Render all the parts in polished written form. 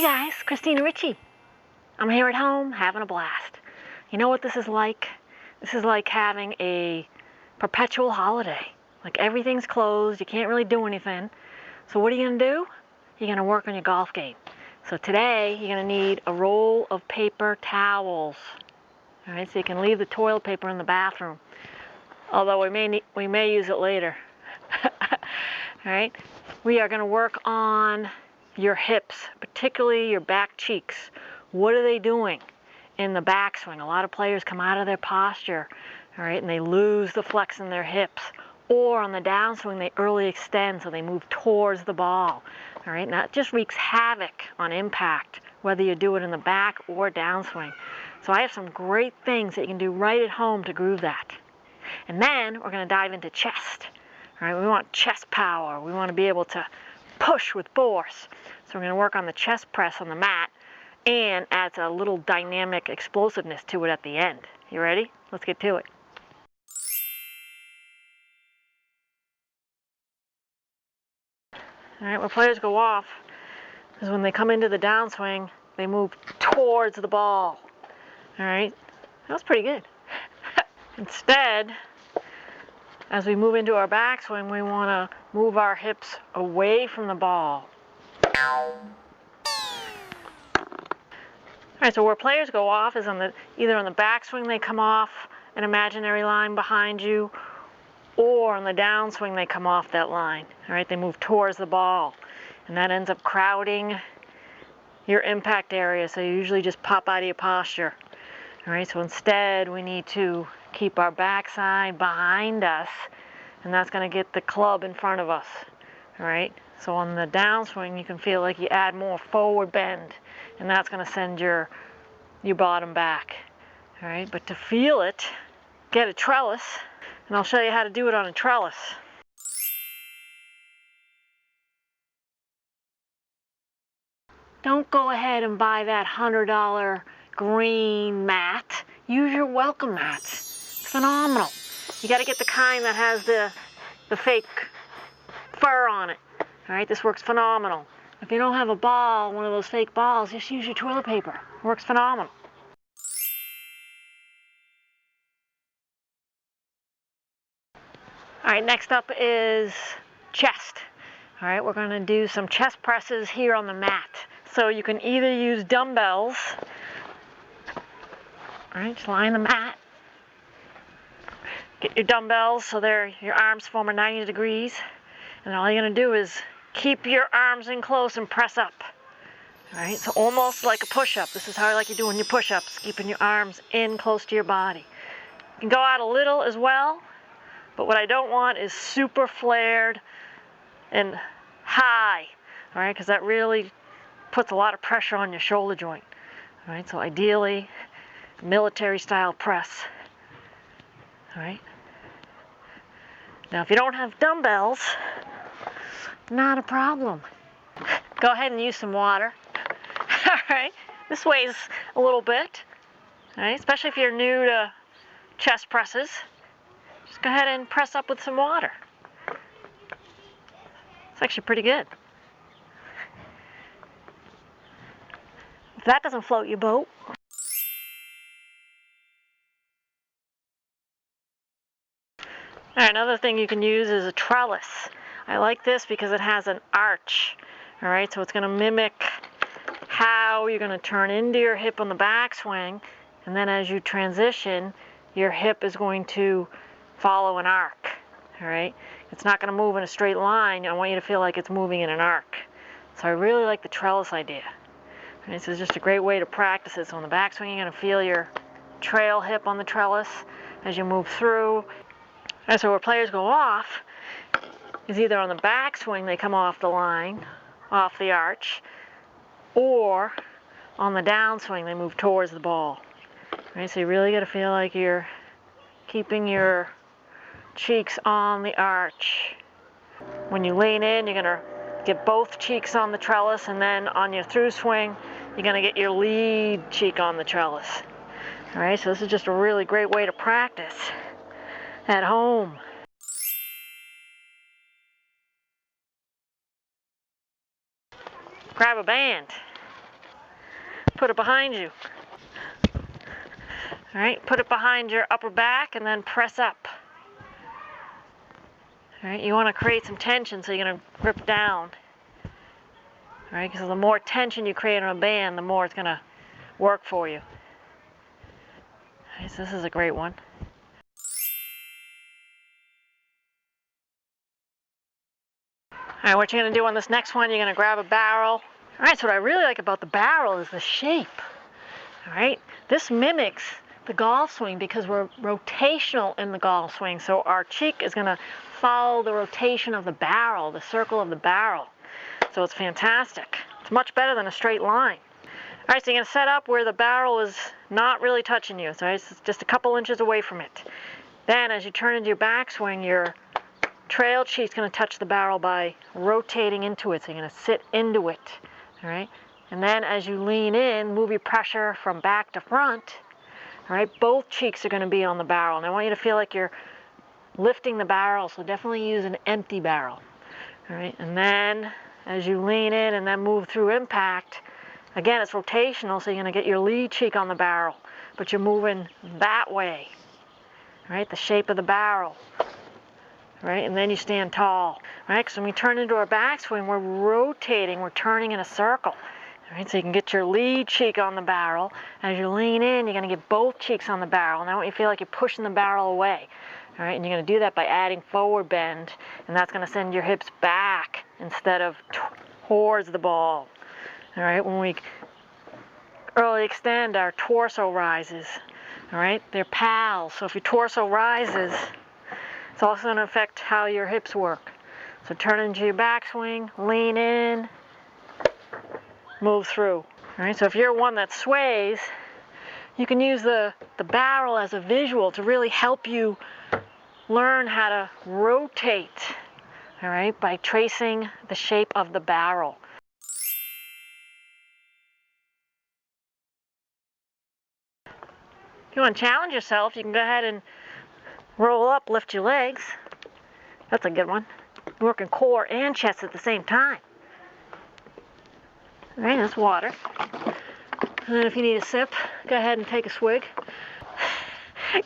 Hey guys, Christina Ritchie. I'm here at home having a blast. You know what this is like? This is like having a perpetual holiday. Like everything's closed, you can't really do anything. So what are you gonna do? You're gonna work on your golf game. So today you're gonna need a roll of paper towels. All right, so you can leave the toilet paper in the bathroom. Although we may use it later. All right, we are gonna work on your hips, particularly your back cheeks. What are they doing in the backswing? A lot of players come out of their posture, all right, and they lose the flex in their hips. Or on the downswing, they early extend, so they move towards the ball, all right? And that just wreaks havoc on impact, whether you do it in the back or downswing. So I have some great things that you can do right at home to groove that. And then we're gonna dive into chest, all right? We want chest power. We wanna be able to push with force. So we're going to work on the chest press on the mat and adds a little dynamic explosiveness to it at the end. You ready? Let's get to it. All right, where players go off is when they come into the downswing, they move towards the ball. All right, that was pretty good. Instead, as we move into our backswing, we want to move our hips away from the ball. All right, so where players go off is either on the backswing they come off an imaginary line behind you, or on the downswing they come off that line. All right, they move towards the ball, and that ends up crowding your impact area, so you usually just pop out of your posture. All right, so instead we need to keep our backside behind us, and that's going to get the club in front of us. All right, so on the downswing you can feel like you add more forward bend, and that's going to send your bottom back. All right, but to feel it, get a trellis, and I'll show you how to do it on a trellis. Don't go ahead and buy that $100 green mat. Use your welcome mats. It's phenomenal. You got to get the kind that has the fake fur on it. All right, this works phenomenal. If you don't have a ball, one of those fake balls, just use your toilet paper. It works phenomenal. All right, next up is chest. All right, we're going to do some chest presses here on the mat. So you can either use dumbbells. All right, just lie on the mat. Get your dumbbells so your arms form a 90 degrees. And all you're going to do is keep your arms in close and press up. All right, so almost like a push-up. This is how I like you doing your push-ups, keeping your arms in close to your body. You can go out a little as well, but what I don't want is super flared and high, all right, because that really puts a lot of pressure on your shoulder joint. All right, so ideally, military style press. All right. Now, if you don't have dumbbells, not a problem. Go ahead and use some water. All right, this weighs a little bit, all right, especially if you're new to chest presses. Just go ahead and press up with some water. It's actually pretty good. If that doesn't float your boat. All right, another thing you can use is a trellis. I like this because it has an arch. All right, so it's going to mimic how you're going to turn into your hip on the backswing, and then as you transition, your hip is going to follow an arc. All right, it's not going to move in a straight line. I want you to feel like it's moving in an arc. So I really like the trellis idea. And this is just a great way to practice it. So on the backswing, you're going to feel your trail hip on the trellis as you move through. And so where players go off is either on the backswing, they come off the line, off the arch, or on the downswing, they move towards the ball. Right, so you really got to feel like you're keeping your cheeks on the arch. When you lean in, you're going to get both cheeks on the trellis, and then on your through swing, you're going to get your lead cheek on the trellis. All right, so this is just a really great way to practice at home. Grab a band. put it behind you. All right, put it behind your upper back and then press up. All right, you want to create some tension, so you're going to grip down. All right, because the more tension you create on a band, the more it's going to work for you. All right, so this is a great one. All right, what you're going to do on this next one, you're going to grab a barrel. All right, so what I really like about the barrel is the shape. All right, this mimics the golf swing because we're rotational in the golf swing. So our cheek is going to follow the rotation of the barrel, the circle of the barrel. So it's fantastic. It's much better than a straight line. All right, so you're going to set up where the barrel is not really touching you. So it's just a couple inches away from it. Then as you turn into your backswing, your trail cheek's going to touch the barrel by rotating into it. So you're going to sit into it. All right, and then as you lean in, move your pressure from back to front. All right, both cheeks are going to be on the barrel. And I want you to feel like you're lifting the barrel, so definitely use an empty barrel. All right, and then as you lean in and then move through impact, again, it's rotational, so you're going to get your lead cheek on the barrel, but you're moving that way. All right, the shape of the barrel. All right, and then you stand tall. All right, because when we turn into our backswing, we're rotating, we're turning in a circle. All right, so you can get your lead cheek on the barrel. As you lean in, you're going to get both cheeks on the barrel. Now I want you to feel like you're pushing the barrel away. All right, and you're going to do that by adding forward bend, and that's going to send your hips back instead of towards the ball. All right, when we early extend, our torso rises. All right, they're pals, so if your torso rises, it's also going to affect how your hips work. So turn into your backswing, lean in, move through. All right, so if you're one that sways, you can use the barrel as a visual to really help you learn how to rotate, all right, by tracing the shape of the barrel. If you want to challenge yourself, you can go ahead and roll up, lift your legs. That's a good one. Working core and chest at the same time. All right, that's water. And then if you need a sip, go ahead and take a swig.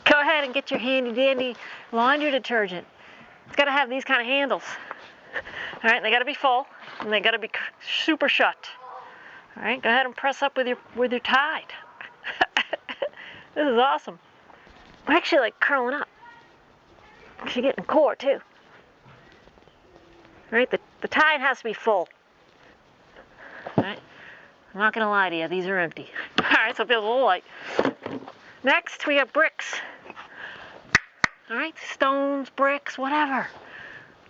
Go ahead and get your handy dandy laundry detergent. It's got to have these kind of handles. All right, they got to be full and they got to be super shut. All right, go ahead and press up with your Tide. This is awesome. I actually like curling up. You're getting core too. All right, the Tide has to be full. All right, I'm not gonna lie to you, these are empty. All right, so it feels a little light. Next, we have bricks. All right, stones, bricks, whatever.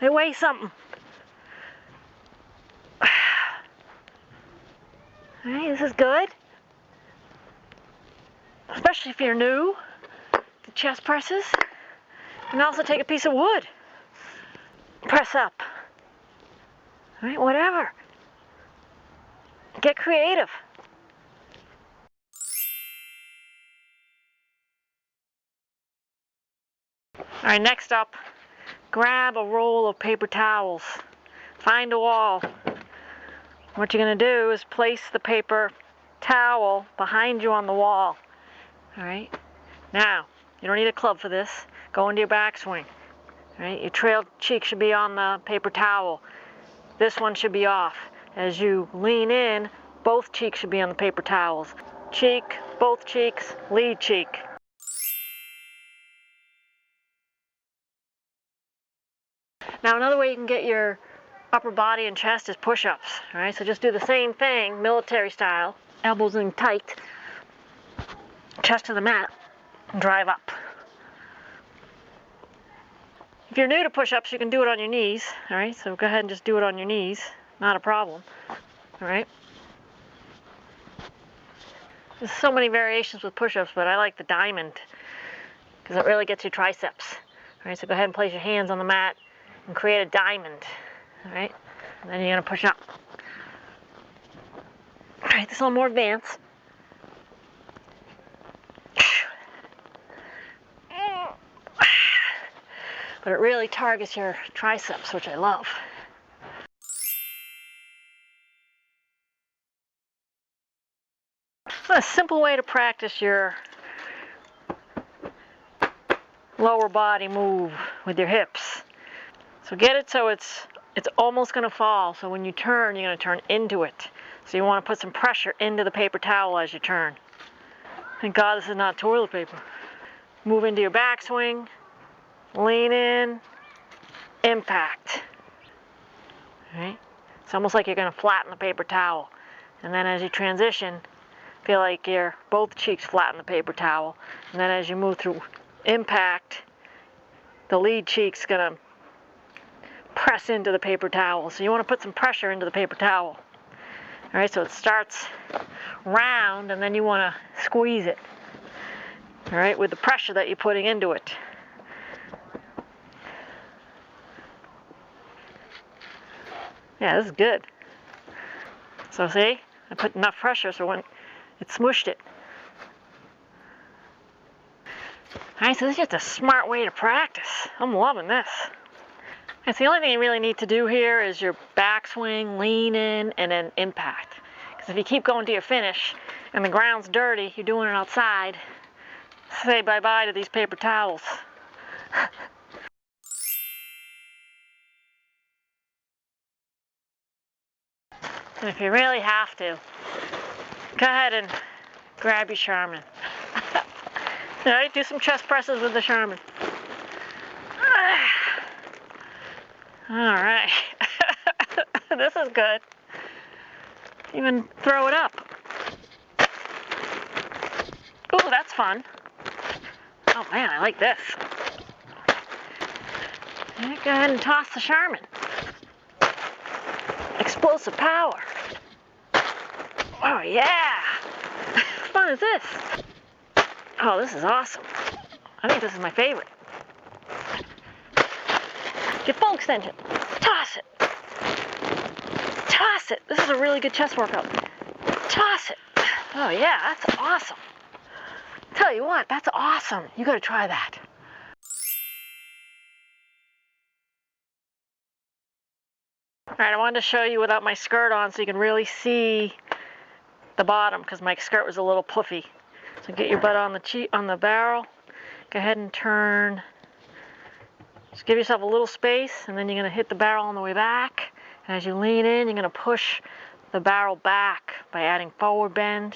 They weigh something. All right, this is good. Especially if you're new to chest presses. You can also take a piece of wood. Press up. All right, whatever. Get creative. All right, next up, grab a roll of paper towels. Find a wall. What you're going to do is place the paper towel behind you on the wall. All right. Now, you don't need a club for this. Go into your backswing. All right. Your trail cheek should be on the paper towel. This one should be off. As you lean in, both cheeks should be on the paper towels. Cheek, both cheeks, lead cheek. Now another way you can get your upper body and chest is push-ups. All right, so just do the same thing, military style, elbows in tight, chest to the mat, and drive up. If you're new to push-ups, you can do it on your knees. All right, so go ahead and just do it on your knees, not a problem. All right. There's so many variations with push-ups, but I like the diamond because it really gets your triceps. All right, so go ahead and place your hands on the mat and create a diamond. All right, and then you're gonna push up. All right, this is a little more advanced. But it really targets your triceps, which I love. A simple way to practice your lower body move with your hips. So get it so it's almost going to fall. So when you turn, you're going to turn into it. So you want to put some pressure into the paper towel as you turn. Thank God this is not toilet paper. Move into your backswing, lean in, impact. All right? It's almost like you're going to flatten the paper towel. And then as you transition, feel like your both cheeks flatten the paper towel. And then as you move through impact, the lead cheek's going to press into the paper towel. So you want to put some pressure into the paper towel. All right, so it starts round and then you want to squeeze it. All right, with the pressure that you're putting into it. Yeah, this is good. So see, I put enough pressure so when it smushed it. All right, so this is just a smart way to practice. I'm loving this. And so the only thing you really need to do here is your backswing, lean in, and then impact. Because if you keep going to your finish and the ground's dirty, you're doing it outside, say bye-bye to these paper towels. And if you really have to, go ahead and grab your Charmin. All right, do some chest presses with the Charmin. All right. This is good. Even throw it up. Ooh, that's fun. Oh man, I like this. Right, go ahead and toss the Charmin. Explosive power. Oh yeah. How fun is this? Oh, this is awesome. I think this is my favorite. Get full extension. Toss it. Toss it. This is a really good chest workout. Toss it. Oh yeah, that's awesome. Tell you what, that's awesome. You gotta try that. All right, I wanted to show you without my skirt on so you can really see the bottom because my skirt was a little puffy. So get your butt on the barrel. Go ahead and turn. Just give yourself a little space, and then you're going to hit the barrel on the way back. And as you lean in, you're going to push the barrel back by adding forward bend.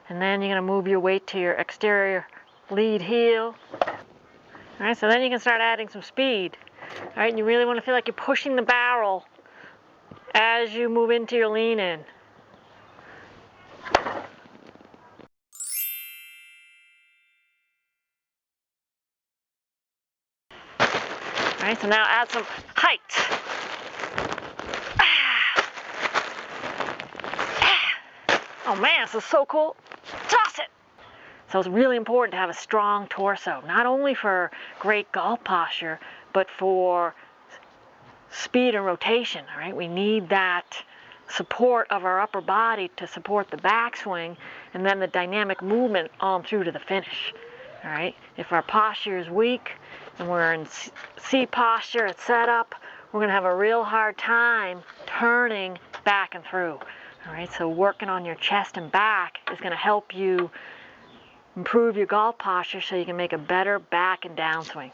And then you're going to move your weight to your exterior lead heel. All right, so then you can start adding some speed. All right, and you really want to feel like you're pushing the barrel as you move into your lean in. All right, so now add some height. Oh man, this is so cool. Toss it. So it's really important to have a strong torso, not only for great golf posture, but for speed and rotation, all right? We need that support of our upper body to support the backswing and then the dynamic movement on through to the finish, all right? If our posture is weak and we're in C posture at setup, we're gonna have a real hard time turning back and through, all right? So working on your chest and back is gonna help you improve your golf posture so you can make a better back and downswing.